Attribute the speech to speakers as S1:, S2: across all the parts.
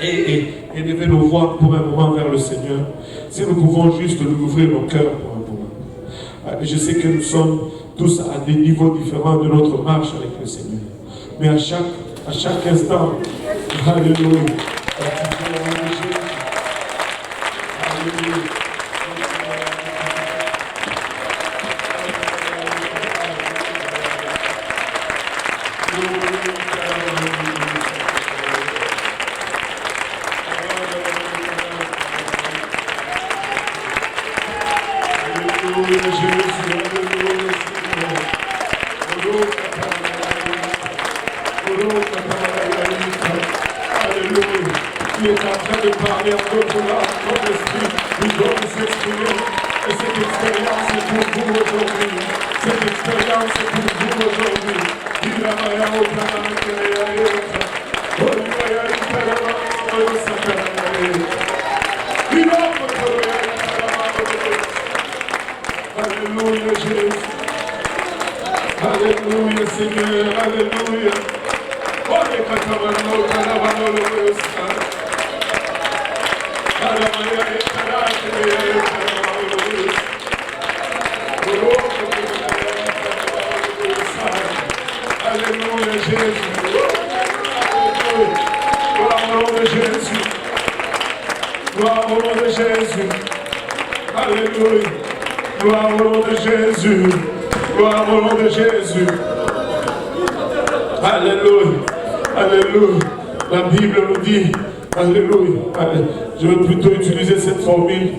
S1: et lever nos voix pour un moment vers le Seigneur. Si nous pouvons juste lui ouvrir nos cœurs pour un moment. Je sais que nous sommes tous à des niveaux différents de notre marche avec le Seigneur. Mais à chaque instant, alléluia. Tu es en train de parler en d'autres langues, ton esprit nous doit nous exprimer. Et cette expérience est pour vous aujourd'hui. Cette expérience est pour vous aujourd'hui. Alléluia Jésus. Alléluia Seigneur. Alléluia. Alléluia Jésus. Gloire au nom de Jésus. Gloire au nom de Jésus. Alléluia. Gloire au nom de Jésus. Gloire au nom de Jésus. Alléluia. Alléluia. La Bible nous dit, alléluia. Je veux plutôt utiliser cette formule.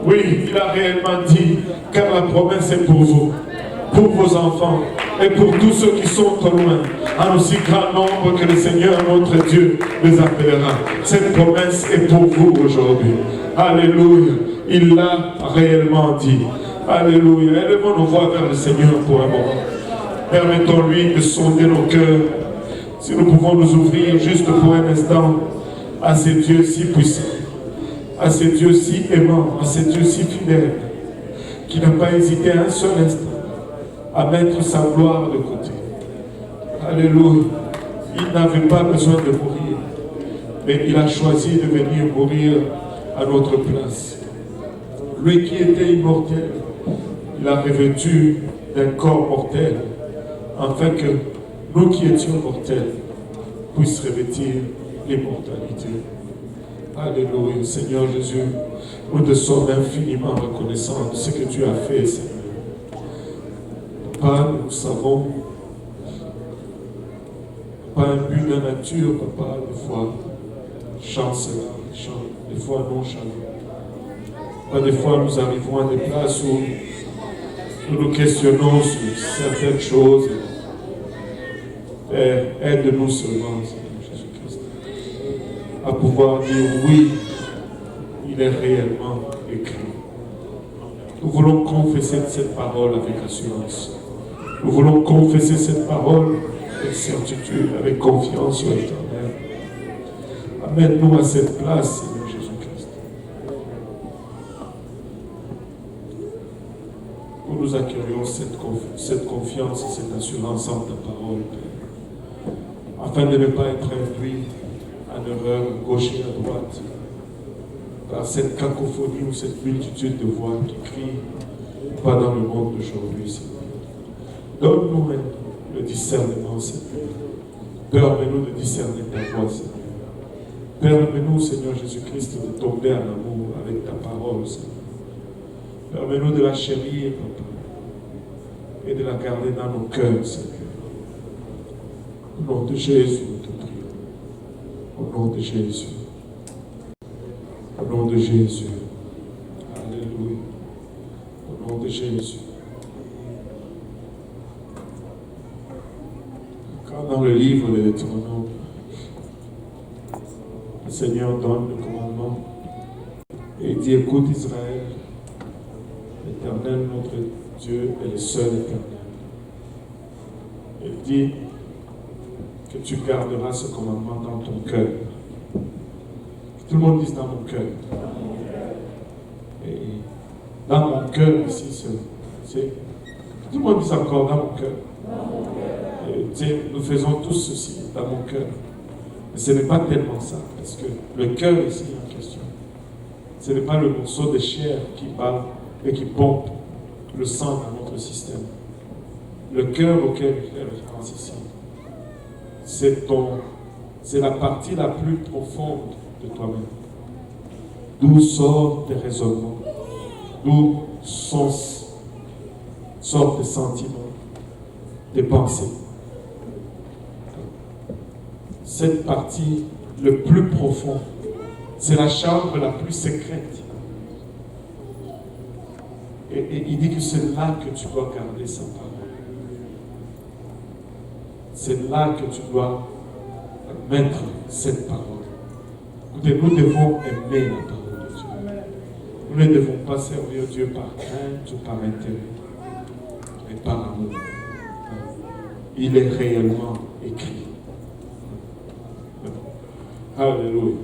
S1: Oui, il a réellement dit, car la promesse est pour vous, pour vos enfants et pour tous ceux qui sont au loin, en aussi grand nombre que le Seigneur notre Dieu les appellera. Cette promesse est pour vous aujourd'hui. Alléluia. Il l'a réellement dit. Alléluia. Élevons nos voix vers le Seigneur pour un moment. Permettons-lui de sonder nos cœurs. Si nous pouvons nous ouvrir juste pour un instant à ces dieux si puissants, à ces dieux si aimants, à ces dieux si fidèles, qui n'a pas hésité un seul instant à mettre sa gloire de côté. Alléluia. Il n'avait pas besoin de mourir, mais il a choisi de venir mourir à notre place. Lui qui était immortel, il a revêtu d'un corps mortel, afin que nous qui étions mortels puissions revêtir l'immortalité. Alléluia. Seigneur Jésus, nous te sommes infiniment reconnaissants de ce que tu as fait, Seigneur. Papa, nous savons, pas un but de nature, Papa, des fois chancelant, des fois nonchalant. Pas des fois nous arrivons à des places où nous nous questionnons sur certaines choses. Père, aide-nous seulement, Seigneur Jésus-Christ, à pouvoir dire oui, il est réellement écrit. Nous voulons confesser cette parole avec assurance. Nous voulons confesser cette parole avec certitude, avec confiance au Éternel. Amène-nous à cette place, Seigneur Jésus-Christ. Où nous accueillons cette confiance et cette assurance en ta parole, Père, afin de ne pas être induit en erreur à gauche et à droite, par cette cacophonie ou cette multitude de voix qui crient pas dans le monde d'aujourd'hui, Seigneur. Donne-nous le discernement, Seigneur. Permets-nous de discerner ta voix, Seigneur. Permets-nous, Seigneur Jésus-Christ, de tomber en amour avec ta parole, Seigneur. Permets-nous de la chérir, Papa, et de la garder dans nos cœurs, Seigneur. Au nom de Jésus, nous te prions. Au nom de Jésus. Au nom de Jésus. Alléluia. Au nom de Jésus. Quand dans le livre de l'Éternel, le Seigneur donne le commandement et il dit, écoute Israël, l'Éternel notre Dieu est le seul Éternel. Il dit que tu garderas ce commandement dans ton cœur. Tout le monde dit dans mon cœur. Et dans mon cœur ici, c'est tout le monde dit encore dans mon cœur. Nous faisons tous ceci dans mon cœur. Mais ce n'est pas tellement ça, parce que le cœur ici en question, ce n'est pas le morceau de chair qui bat et qui pompe le sang dans notre système. Le cœur auquel il fait référence ici, c'est la partie la plus profonde de toi-même. D'où sortent tes raisonnements, d'où sortent tes sentiments, tes pensées. Cette partie le plus profond, c'est la chambre la plus secrète. Et il dit que c'est là que tu dois garder sa parole. C'est là que tu dois mettre cette parole. Écoutez, nous devons aimer la parole de Dieu. Nous ne devons pas servir Dieu par crainte ou par intérêt, mais par amour. Il est réellement écrit. Alléluia.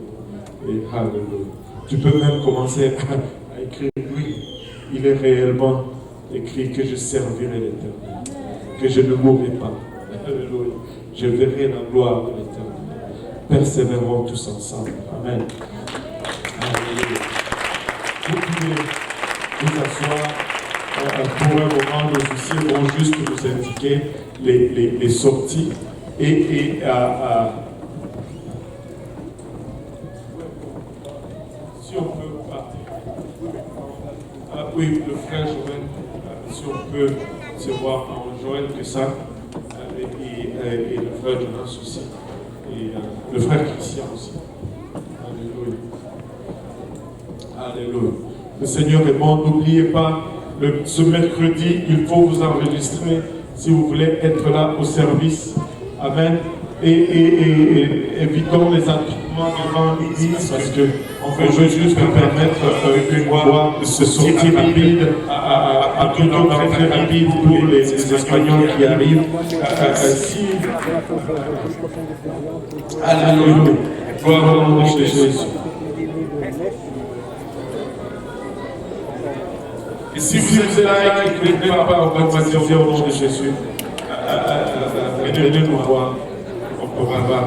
S1: Et alléluia. Tu peux même commencer à écrire, oui, il est réellement écrit que je servirai l'Éternel, que je ne mourrai pas. Alléluia. Je verrai la gloire de l'Éternel. Persévérons tous ensemble. Amen. Alléluia. Vous pouvez vous asseoir pour un moment. Nos officiers vont juste nous indiquer les sorties si on peut partir. Oui, le frère Joël, si on peut se voir en Joël que ça, et le frère Jonas aussi, et le frère Christian aussi. Alléluia. Alléluia. Le Seigneur est bon. N'oubliez pas, ce mercredi, il faut vous enregistrer si vous voulez être là au service. Amen. Et évitons les attroupements devant l'église parce qu'on veut juste permettre une voie de se sortir rapide, à tout temps très rapide pour les Espagnols qui arrivent. Alléluia. Gloire au nom de Jésus. Et si vous êtes là et que vous n'êtes pas baptisé au nom de Jésus, venez nous voir. On va voir.